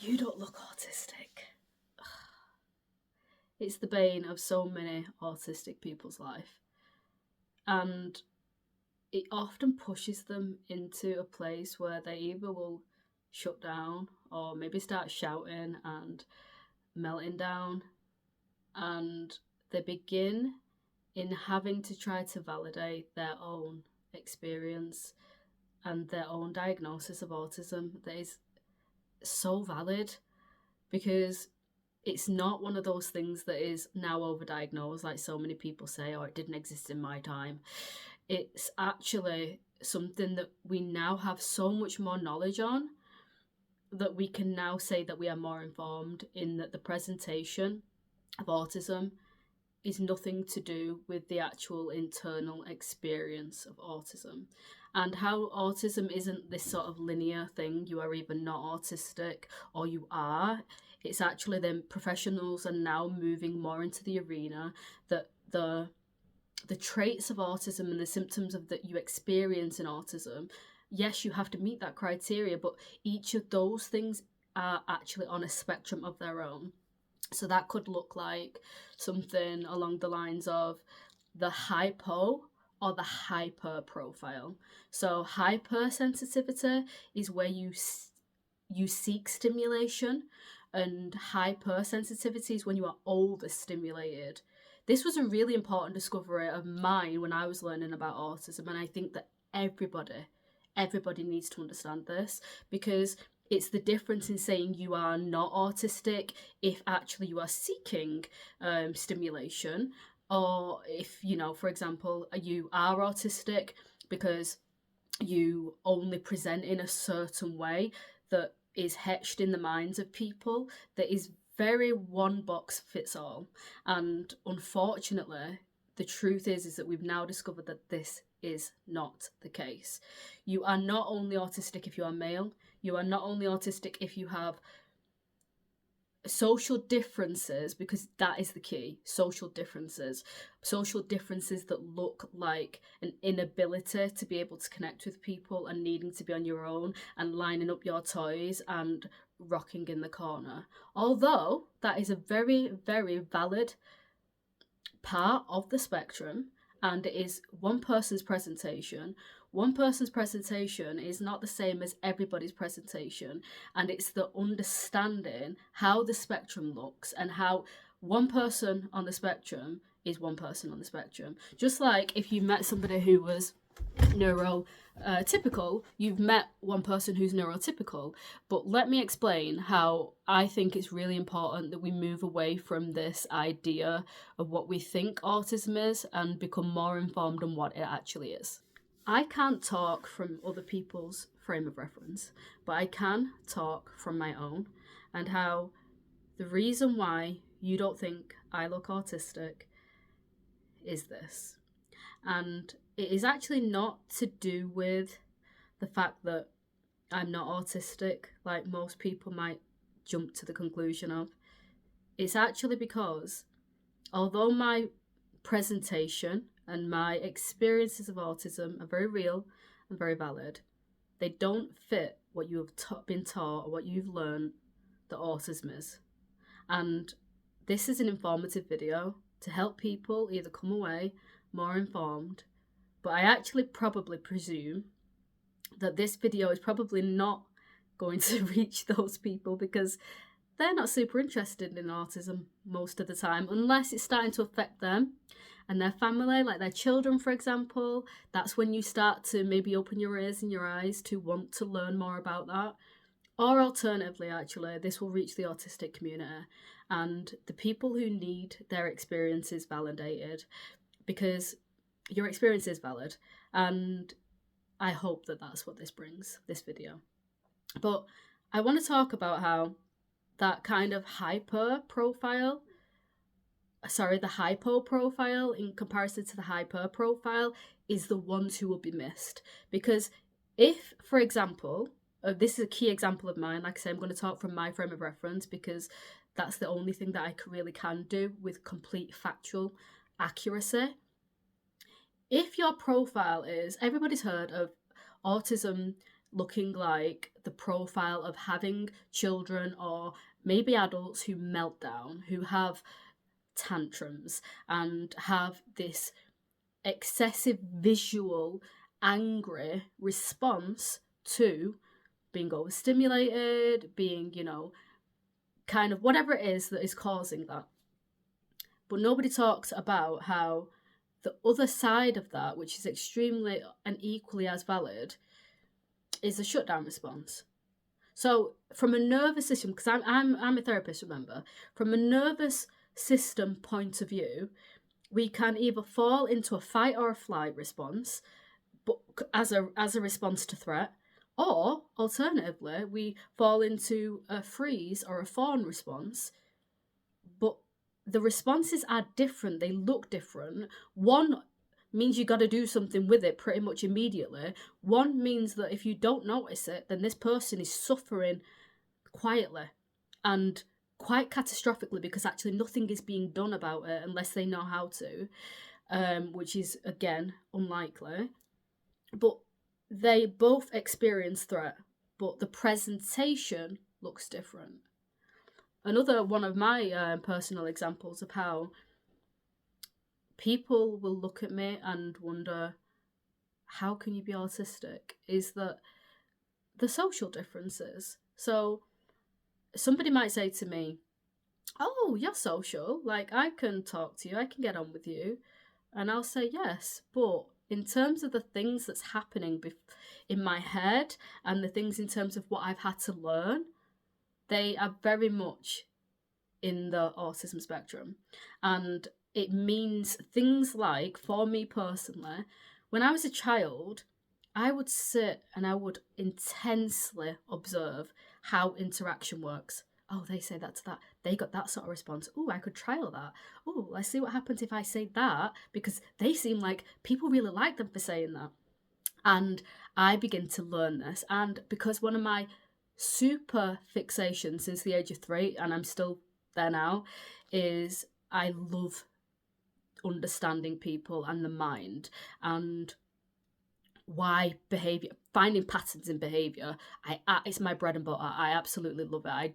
you don't look autistic. It's the bane of so many autistic people's life. And it often pushes them into a place where they either will shut down or maybe start shouting and melting down. And they begin in having to try to validate their own experience and their own diagnosis of autism that is so valid, because it's not one of those things that is now overdiagnosed, like so many people say, or it didn't exist in my time. It's actually something that we now have so much more knowledge on, that we can now say that we are more informed in that the presentation of autism is nothing to do with the actual internal experience of autism, and how autism isn't this sort of linear thing. You are either not autistic or you are. It's actually the professionals are now moving more into the arena that the traits of autism and the symptoms of that you experience in autism, yes, you have to meet that criteria, but each of those things are actually on a spectrum of their own. So that could look like something along the lines of the hypo or the hyper profile. So hypersensitivity is where you seek stimulation, and hypersensitivity is when you are overstimulated. This was a really important discovery of mine when I was learning about autism, and I think that everybody needs to understand this, because it's the difference in saying you are not autistic if actually you are seeking stimulation, or if, you know, for example, you are autistic because you only present in a certain way that is etched in the minds of people, that is very one box fits all. And unfortunately, the truth is that we've now discovered that this is not the case. You are not only autistic if you are male, you are not only autistic if you have social differences, because that is the key. Social differences that look like an inability to be able to connect with people and needing to be on your own and lining up your toys and rocking in the corner. Although that is a very, very valid part of the spectrum, and it is one person's presentation. One person's presentation is not the same as everybody's presentation, and it's the understanding how the spectrum looks and how one person on the spectrum is one person on the spectrum. Just like if you met somebody who was neurotypical, you've met one person who's neurotypical. But let me explain how I think it's really important that we move away from this idea of what we think autism is and become more informed on what it actually is. I can't talk from other people's frame of reference, but I can talk from my own, and how the reason why you don't think I look autistic is this. And it is actually not to do with the fact that I'm not autistic, like most people might jump to the conclusion of. It's actually because, although my presentation and my experiences of autism are very real and very valid, they don't fit what you have been taught or what you've learned that autism is. And this is an informative video to help people either come away more informed, but I actually probably presume that this video is probably not going to reach those people, because they're not super interested in autism most of the time, unless it's starting to affect them and their family, like their children, for example. That's when you start to maybe open your ears and your eyes to want to learn more about that. Or alternatively, actually, this will reach the autistic community and the people who need their experiences validated, because your experience is valid, and I hope that that's what this brings, this video. But I want to talk about how that kind of the hypo profile in comparison to the hyper profile is the ones who will be missed. Because if, for example, this is a key example of mine, like I say, I'm going to talk from my frame of reference because that's the only thing that I really can do with complete factual accuracy. If your profile is, everybody's heard of autism looking like the profile of having children or maybe adults who melt down, who have tantrums and have this excessive visual, angry response to being overstimulated, being, kind of whatever it is that is causing that. But nobody talks about how the other side of that, which is extremely and equally as valid, is a shutdown response. So from a nervous system, because I'm a therapist, remember, from a nervous system point of view, we can either fall into a fight or a flight response, but as a response to threat, or alternatively, we fall into a freeze or a fawn response, but the responses are different. They look different. One means you got to do something with it pretty much immediately. One means that if you don't notice it, then this person is suffering quietly and quite catastrophically because actually nothing is being done about it unless they know how to, which is, again, unlikely. But they both experience threat, but the presentation looks different. Another one of my personal examples of how people will look at me and wonder, how can you be autistic, is that the social differences. So somebody might say to me, oh, you're social, like I can talk to you, I can get on with you. And I'll say yes, but in terms of the things that's happening in my head and the things in terms of what I've had to learn, they are very much in the autism spectrum. And it means things like, for me personally, when I was a child, I would sit and I would intensely observe how interaction works. Oh, they say that to that. They got that sort of response. Oh, I could trial that. Oh, let's see what happens if I say that, because they seem like people really like them for saying that. And I begin to learn this. And because one of my super fixations since the age of 3, and I'm still there now, is I love understanding people and the mind and why behavior, finding patterns in behavior. It's my bread and butter. I absolutely love it.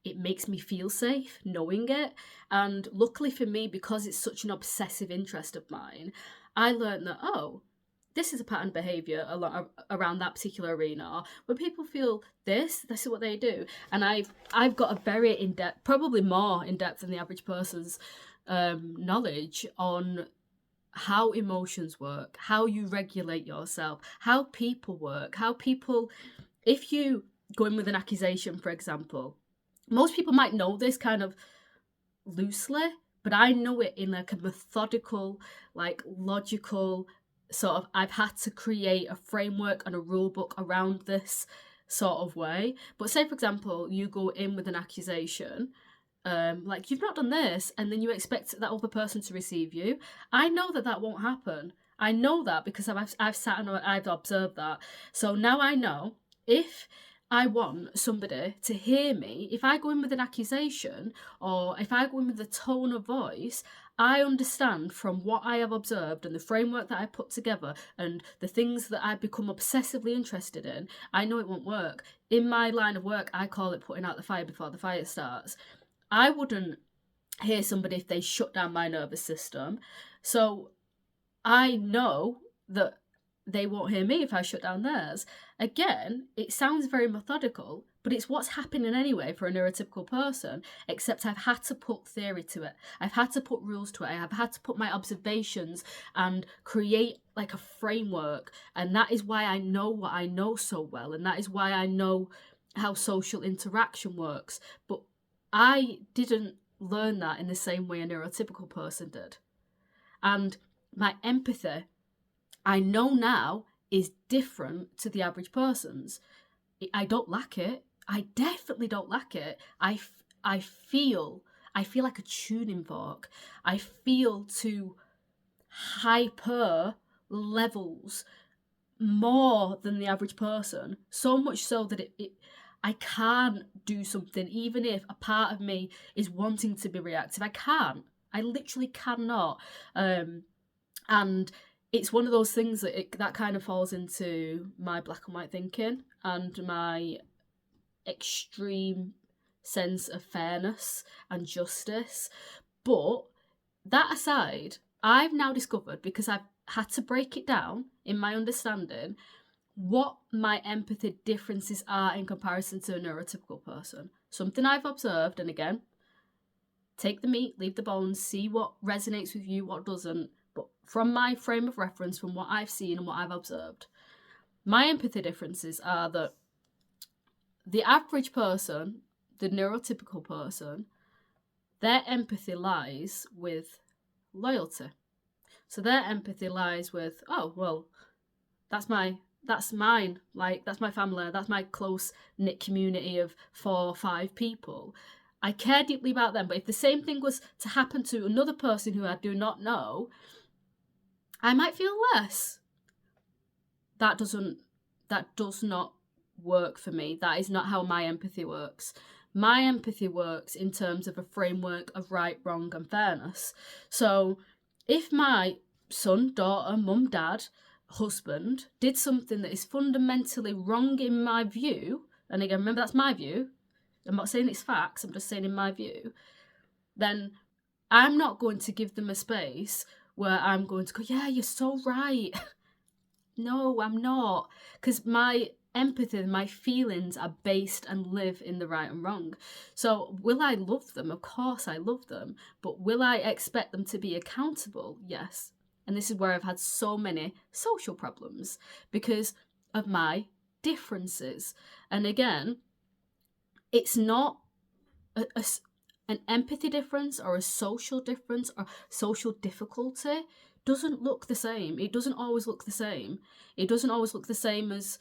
It makes me feel safe knowing it. And luckily for me, because it's such an obsessive interest of mine, I learned that, oh, this is a pattern behavior around that particular arena. When people feel this is what they do. And I've got a very in-depth, probably more in-depth than the average person's knowledge on how emotions work, how you regulate yourself, how people work, if you go in with an accusation, for example, most people might know this kind of loosely, but I know it in like a methodical, like logical sort of, I've had to create a framework and a rule book around this sort of way. But say, for example, you go in with an accusation, like, you've not done this, and then you expect that other person to receive you. I know that won't happen. I know that because I've sat and I've observed that. So now I know, if I want somebody to hear me, if I go in with an accusation or if I go in with a tone of voice, I understand from what I have observed and the framework that I put together and the things that I've become obsessively interested in, I know it won't work. In my line of work, I call it putting out the fire before the fire starts. I wouldn't hear somebody if they shut down my nervous system. So I know that they won't hear me if I shut down theirs. Again, it sounds very methodical, but it's what's happening anyway for a neurotypical person, except I've had to put theory to it. I've had to put rules to it. I've had to put my observations and create like a framework. And that is why I know what I know so well. And that is why I know how social interaction works. But I didn't learn that in the same way a neurotypical person did. And my empathy, I know now, is different to the average person's. I don't lack it. I definitely don't lack it. I feel like a tuning fork. I feel to hyper levels more than the average person. So much so that I can't do something, even if a part of me is wanting to be reactive. I can't. I literally cannot. And it's one of those things that kind of falls into my black and white thinking. and my extreme sense of fairness and justice. But that aside, I've now discovered, because I've had to break it down in my understanding, what my empathy differences are in comparison to a neurotypical person. Something I've observed, and again, take the meat, leave the bones, see what resonates with you, what doesn't. But from my frame of reference, from what I've seen and what I've observed, my empathy differences are that the average person, the neurotypical person, their empathy lies with loyalty. So their empathy lies with, oh, well, that's mine. Like, that's my family. That's my close-knit community of 4 or 5 people. I care deeply about them. But if the same thing was to happen to another person who I do not know, I might feel less. That does not work for me. That is not how my empathy works. My empathy works in terms of a framework of right, wrong, and fairness. So if my son, daughter, mum, dad, husband did something that is fundamentally wrong in my view, and again, remember, that's my view, I'm not saying it's facts, I'm just saying in my view, then I'm not going to give them a space where I'm going to go, yeah, you're so right. No, I'm not. Because my empathy and my feelings are based and live in the right and wrong. So will I love them? Of course I love them. But will I expect them to be accountable? Yes. And this is where I've had so many social problems because of my differences. And again, it's not an empathy difference or a social difference or social difficulty doesn't look the same. It doesn't always look the same. It doesn't always look the same as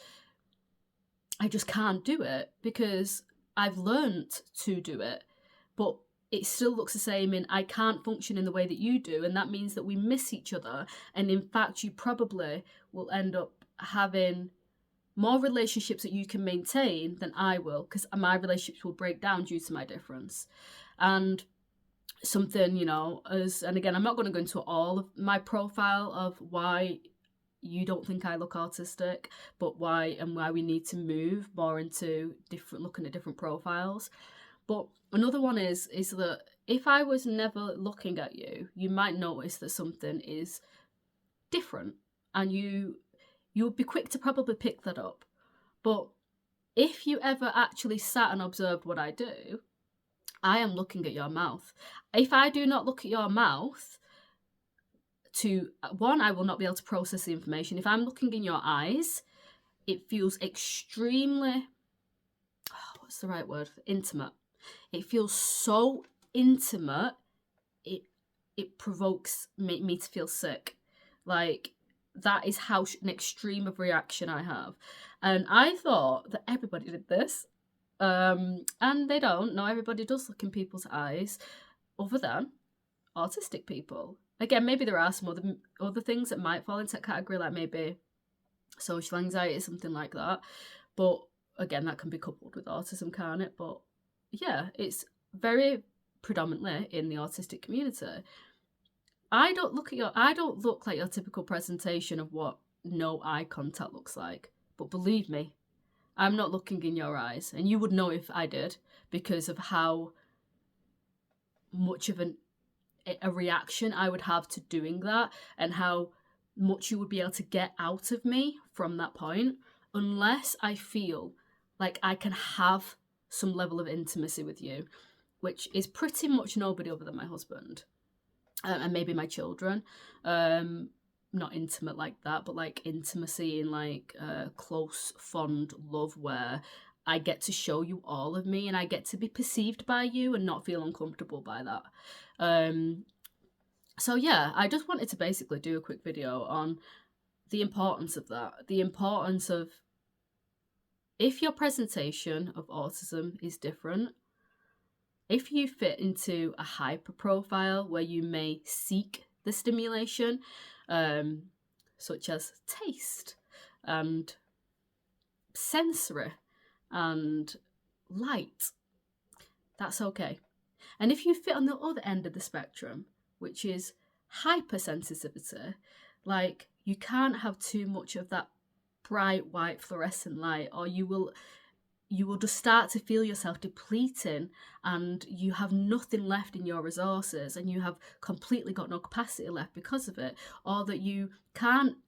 I just can't do it because I've learnt to do it. But it still looks the same in I can't function in the way that you do, and that means that we miss each other. And in fact, you probably will end up having more relationships that you can maintain than I will, because my relationships will break down due to my difference. And something, and again, I'm not going to go into all of my profile of why you don't think I look autistic, but why we need to move more into looking at different profiles. But another one is that if I was never looking at you, you might notice that something is different, and you would be quick to probably pick that up. But if you ever actually sat and observed what I do, I am looking at your mouth. If I do not look at your mouth, I will not be able to process the information. If I'm looking in your eyes, it feels extremely, what's the right word? Intimate. It feels so intimate, it provokes me to feel sick. Like, that is how an extreme of reaction I have. And I thought that everybody did this. And they don't. No, everybody does look in people's eyes, other than autistic people. Again, maybe there are some other things that might fall into that category, like maybe social anxiety, something like that. But again, that can be coupled with autism, can't it? But yeah, it's very predominantly in the autistic community. I don't look like your typical presentation of what no eye contact looks like. But believe me, I'm not looking in your eyes, and you would know if I did, because of how much of a reaction I would have to doing that, and how much you would be able to get out of me from that point, unless I feel like I can have some level of intimacy with you, which is pretty much nobody other than my husband, and maybe my children. Not intimate like that, but like intimacy in like close, fond love where I get to show you all of me and I get to be perceived by you and not feel uncomfortable by that. So yeah, I just wanted to basically do a quick video on the importance of that. The importance of, if your presentation of autism is different, if you fit into a hyper profile where you may seek the stimulation, such as taste and sensory and light, that's okay. And if you fit on the other end of the spectrum, which is hypersensitivity, like you can't have too much of that bright white fluorescent light, or you will just start to feel yourself depleting, and you have nothing left in your resources, and you have completely got no capacity left because of it, or that you can't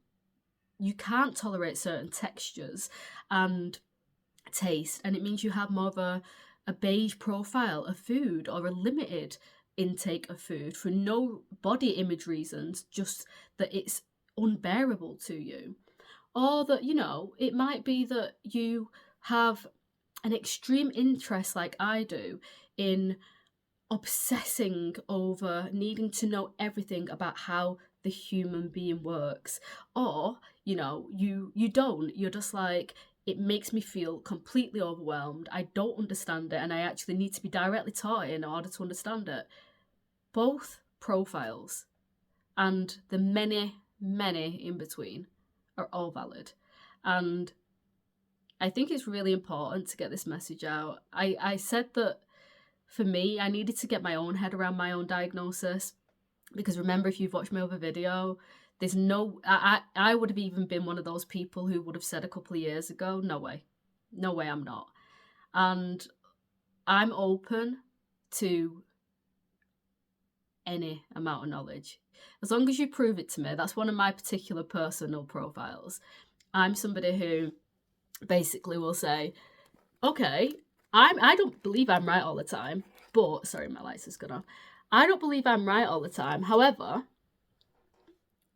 tolerate certain textures and taste, and it means you have more of a beige profile of food, or a limited intake of food for no body image reasons, just that it's unbearable to you. Or that, it might be that you have an extreme interest, like I do, in obsessing over needing to know everything about how the human being works. Or, you don't. You're just like, it makes me feel completely overwhelmed. I don't understand it, and I actually need to be directly taught it in order to understand it. Both profiles and the many, many in between are all valid. And I think it's really important to get this message out. I said that for me, I needed to get my own head around my own diagnosis, because remember, if you've watched my other video, there's no, I would have even been one of those people who would have said a couple of years ago, no way I'm not. And I'm open to any amount of knowledge, as long as you prove it to me. That's one of my particular personal profiles. I'm somebody who basically will say, okay, I don't believe I'm right all the time, but sorry, my lights has gone off. I don't believe I'm right all the time. However,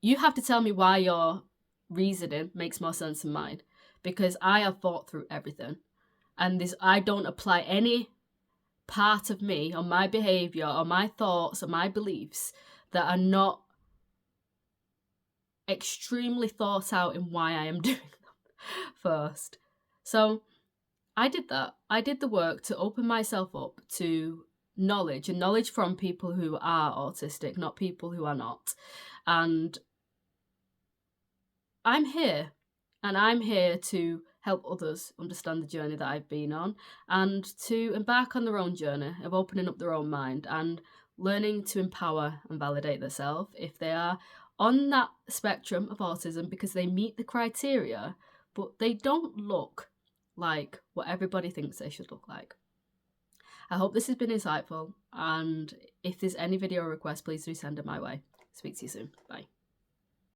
you have to tell me why your reasoning makes more sense than mine, because I have thought through everything, and I don't apply any part of me, or my behavior, or my thoughts, or my beliefs that are not extremely thought out in why I am doing them first. So I did that. I did the work to open myself up to knowledge, and knowledge from people who are autistic, not people who are not. And I'm here, and I'm here to help others understand the journey that I've been on, and to embark on their own journey of opening up their own mind and learning to empower and validate themselves if they are on that spectrum of autism, because they meet the criteria, but they don't look like what everybody thinks they should look like. I hope this has been insightful, and if there's any video requests, please do send it my way. Speak to you soon. Bye.